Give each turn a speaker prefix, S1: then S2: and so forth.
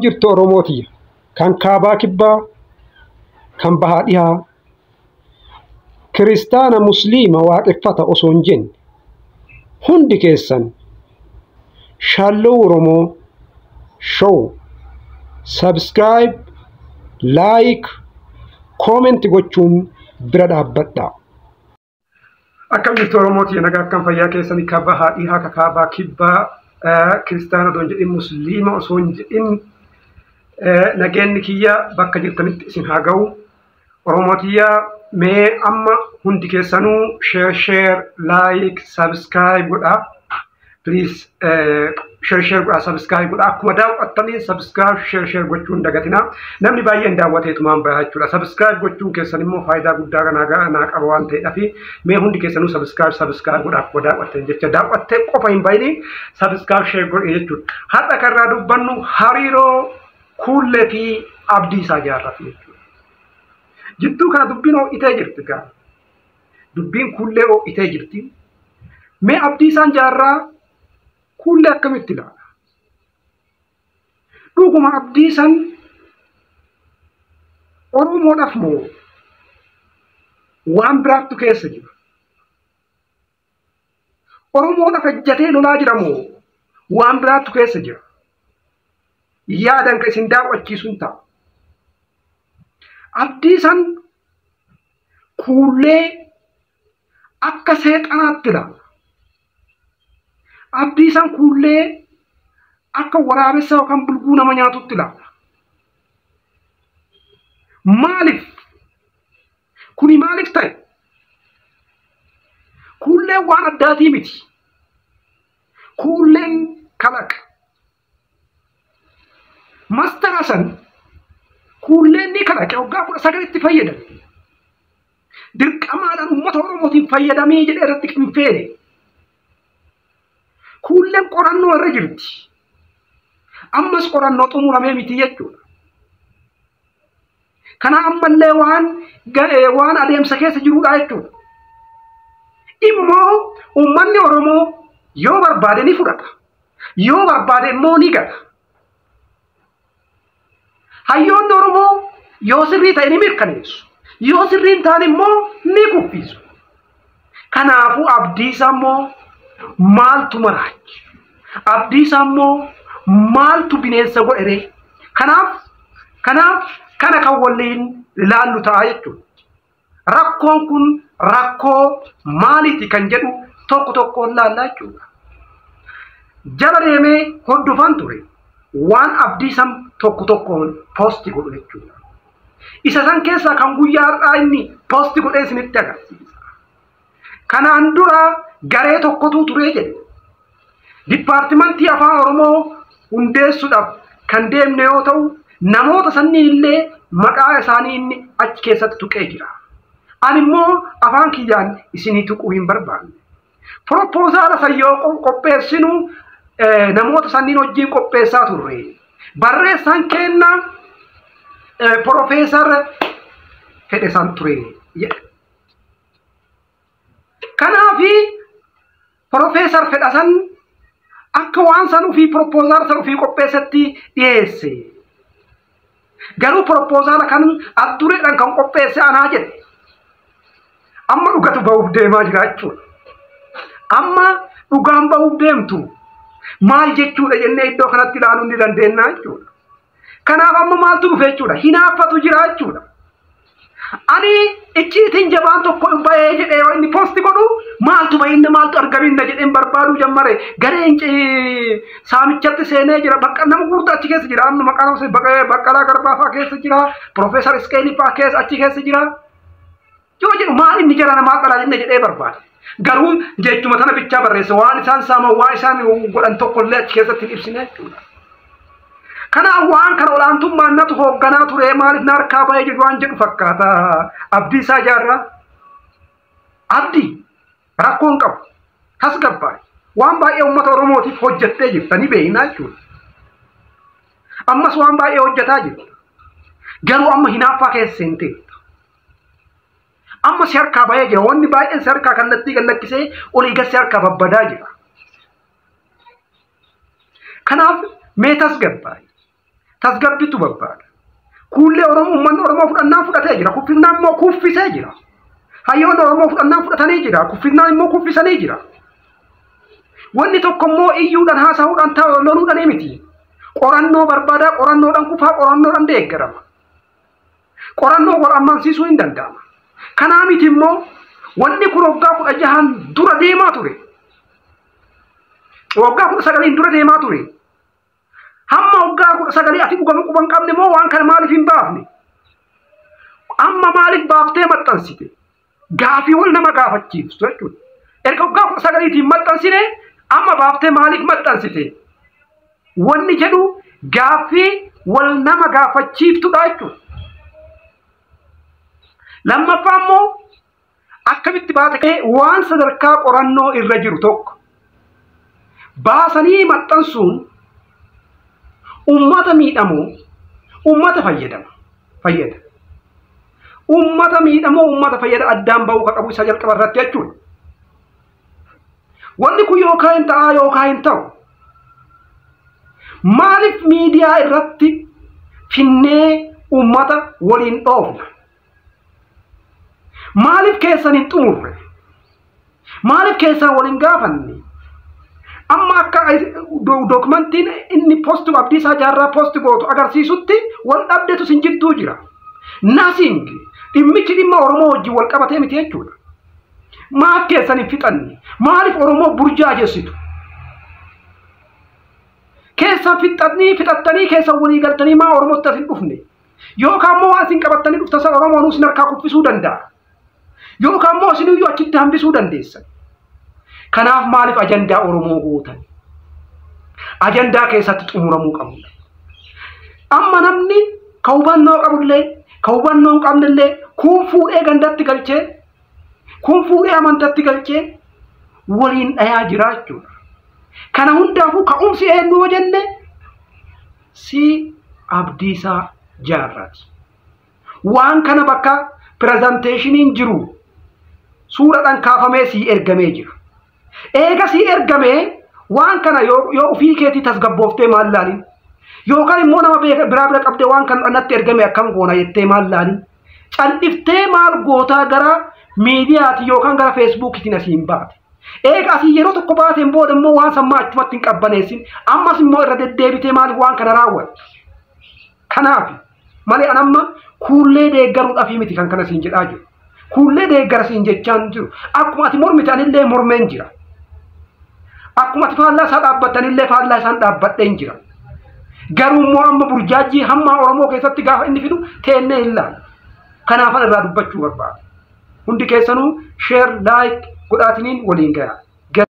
S1: jirtu Oromooti kan kaabaa kibbaa kan bahaa dhihaa kiristaana musliima waaqeffata osoo hin jenne hundi keessan shaalloo Oromoo show subscribe like comment gochuun bira dhaabbadhaa. Akkam jirtu Oromooti nagaa akkam fayyaa keessanii ka bahaa dhihaa ka kaabaa kibbaa kiristaana osoo hin jedhin musliima osoo hin jedhin nageenyi kiyya bakka jirtanitti isin haa ga'u. Oromootiya mee amma hundi keessanuu share like subscribe godhaa please share godhaa subscribe godhaa akkuma daawwattanii subscribe share gochuun dagatina namni baay'een daawwateetumaan bahaa jechuudha. Subscribe gochuun keessan immoo faayidaa guddaa naa qaba waan ta'eedhaaf mee hundi keessanuu subscribe godhaa akkuma daawwattan jecha daawwattee qofa hin baay'ini subscribe share godhee jechuudha. Har'a karraa dubbannu hariiroo Kuullee fi Abdiisaa Jaarraati jechuudha. Jidduu kana dubbiin ho'itee jirti gaa. Dubbiin Kuullee ho'itee jirti. Mee Abdiisaan Jaarraa Kuullee akkamitti ilaala? Dhuguma Abdiisaan Oromoodhaaf moo waan biraattu keessa jira? Oromoodhaaf ejjatee lolaa jira moo waan biraattu keessa jira? Yaadan ka isin daawwachiisuun ta'a. Abdiisaan Kuullee akka seexanaatti ilaala. Abdiisaan Kuullee akka waraabessa yookaan bulguu nama nyaatutti ilaala. Maaliif? Kuni maaliif ta'e? Kuulleen waan addaatii miti. Kuulleen kalaqa. Mastara san Kuulleen ni kalaqe waggaa 19 fayyadame. Dirqamaadhaan uummata Oromootiin fayyadamee jedhee irratti hin feene. Kuulleen qorannoo irra jirti. Ammas qorannoo xumuramee miti jechuudha. Kana ammallee waan adeemsa keessa jirudha jechuudha. Immoo uummanni Oromoo yoo barbaade ni fudhata. Yoo barbaade immoo ni gata. Hayyoonni Oromoo yoo sirrii ta'e ni mirkaneessu. Yoo sirrii hin taane immoo ni kuffisu. Kanaafuu Abdiisaa immoo maaltu maraachi? Abdiisaa immoo maaltu bineensa godhere? Kanaaf kana kan waliin ilaallu ta'a jechuudha. Rakkoon kun rakkoo maaliiti kan jedhu tokkoon ilaallaa jechuudha. Jala deemee hordofan ture. Waan Abdiisaan tokkoon posti godhu jechuudha. Isa san keessaa kan guyyaa har'aa inni posti godhee isinitti agarsiisa. Kanaan dura garee tokkotu ture jedhe. Dipaartimentii Afaan Oromoo hundeessuudhaaf kan deemne yoo ta'u, namoota sanniin illee maqaa isaanii inni achi keessatti tuqee jira. Ani immoo afaan kiyyaan isinii tuquu hin barbaanne. Propoozaala san yoo qopheessinu namoota sanniin wajjin qopheessaa turre. Barreessaan kenna Profeesar Fedhesaan ture. Kanaafi Profeesar Fedhasaan akka waan san ofii propoozaala san ofii qopheessatti dhiyeesse. Garuu propoozaala kan addureedhaan kan qopheesse anaa jedhe. Amma dhugatu ba'uuf deemaa jira jechuudha. Amma dhugaan ba'uuf deemtu. Maal jechuudha jennee iddoo kanatti ilaaluu ni dandeenya jechuudha. Kanaaf amma maaltu dhufe jechuudha? Hinaaffatu jira jechuudha. Ani icciitiin jabaan tokko bahee jedhee inni posti godhu maaltu bahee maaltu argaminna jedheen barbaaduu jammare gareen saamichatti seenee jira. Bakka nama gurguddaa achi keessa jira. Amma maqaan isaa Baqqalaa Garbaa fa'aa keessa jira. Profeesar Iskeelii fa'aa achi keessa jira. Yoo jedhu maal inni jara namaa qalaa jennee jedhee barbaade. Garuu jechuma tana bichaa barreesse waan isaan saaman waan isaan godhan tokkollee achi keessatti ibsine jechuudha. Kanaaf waan kana olaantummaan natu hoogganaa ture maaliif na harkaa bahee jedhu waan jedhu fakkaata. Abdiisaa Jaarraa Abdii rakkoon qabu tasgabbaa'e waan baay'ee uummata Oromootiif hojjettee jirtanii beeknaa jechuudha. Ammas waan baay'ee hojjetaa jirta. Garuu amma hinaaffaa keessa seentee. Amma si harkaa bahee jira. Wanni baay'een si harkaa kallattii gallakkisee olii gad si harkaa babbadaa jira. Kanaaf mee tasgabbaa'e. tasgabbitu barbaada. Kuullee uummanni Oromoo fudhannaa fudhatee jira. Kuffinnaan immoo kuffisee jira. Hayyoonni Oromoo fudhannaa fudhatanii jira. Kuffinnaan immoo kuffisanii jira. Wanni tokko immoo iyyuudhaan haasa'uudhaan loluudhaan miti. Qorannoo barbaada, qorannoodhaan kufaa, qorannoodhaan deeggarama. Qorannoo wal ammansiisuu hin danda'ama. Kanaa miti immoo wanni kun waggaa 16 dura deemaa ture. Waggaa 19 dura deemaa ture. Hamma waggaa 19 ati dhugama quban qabne moo waan kana maaliif hin baafne? Amma maaliif baaftee maxxansite? Gaafii wal nama gaafachiiftu jechuudha. Erga waggaa 19tiin maxxansine amma baaftee maaliif maxxansite? Wanni jedhu gaafii wal nama gaafachiiftudha jechuudha. Lammaffaa immoo akkamitti baate waan sadarkaa qorannoo irra jiru tokko baasanii maxxansuun ummata miidhamu ummata fayyada. Ummata miidhamu ummata fayyada addaan ba'uu qabu isa jalqaba irratti jechuudha. Wanni kun yookaan hin ta'a yookaan hin ta'u. Maaliif miidiyaa irratti finnee ummata waliin dhoofna? Maaliif keessan hin xumurre? Maaliif keessan waliin gaafanne? Amma akka dokumentiin inni post Abdiisaa Jaarraa post gootu agarsiisutti wal dhabdetu sin jidduu jira. Nothing. Dhimmichi dhimma Oromoo wajjin wal qabatee miti jechuudha. Maaf keessan hin fixanne? Maaliif Oromoo burjaajessitu? Keessan fixattanii keessan walii galtanii maa Oromootti as hin dhufne? Yookaan immoo waan isin qabattanii dhuftan Oromoon isin harkaa kuffisuu danda'a. Yookaan immoo isin iyyuu achitti hambisuu dandeessan. Kanaaf maaliif ajandaa Oromoo gootan? Ajandaa keessatti xumuramuu qabu. Amma namni ka hubannoo qabullee, ka hubannoo hin qabnellee kun fuudhee gandatti galchee, kun fuudhee amantatti galchee waliin dhayaa jira jechuudha. Kana hundaafuu ka'umsi eenyu yoo jenne si Abdiisaa Jaarraati. Waan kana bakka presenteeshiniin jiru suuraadhaan kaafamee si ergamee jira. Eega si ergamee waan kana yoo ofii keetii tasgabbooftee maal laalin? Yookaan immoo nama biraa bira qabdee waan kana natti ergame akkam goona jettee maal laalin? Calliftee maal gootaa gara miidiyaati yookaan gara feesbuukiitiin asiin baate. Eega asii yeroo tokko baateen booda immoo waan sammaa achumatti hin qabbaneessin ammas immoo irra deddeebitee maaliif waan kana raawwatte? Kanaaf malee anamma kuullee deeggaruudhaaf miti kan kana siin jedhaa jiru. Kuullee deeggara siin jechaan jiru. Akkuma ati mormitanillee mormeen jira. Akkuma ati faallaa isaa dhaabbattanillee faallaa isaan dhaabbadheen jira. Garuu immoo amma burjaajii hamma Oromoo keessatti gaafa inni fidu teennee hin laalu. Kanaafan irraa dubbachuu barbaada. Hundi keessanuu share like godhaatiniin waliin gahaa.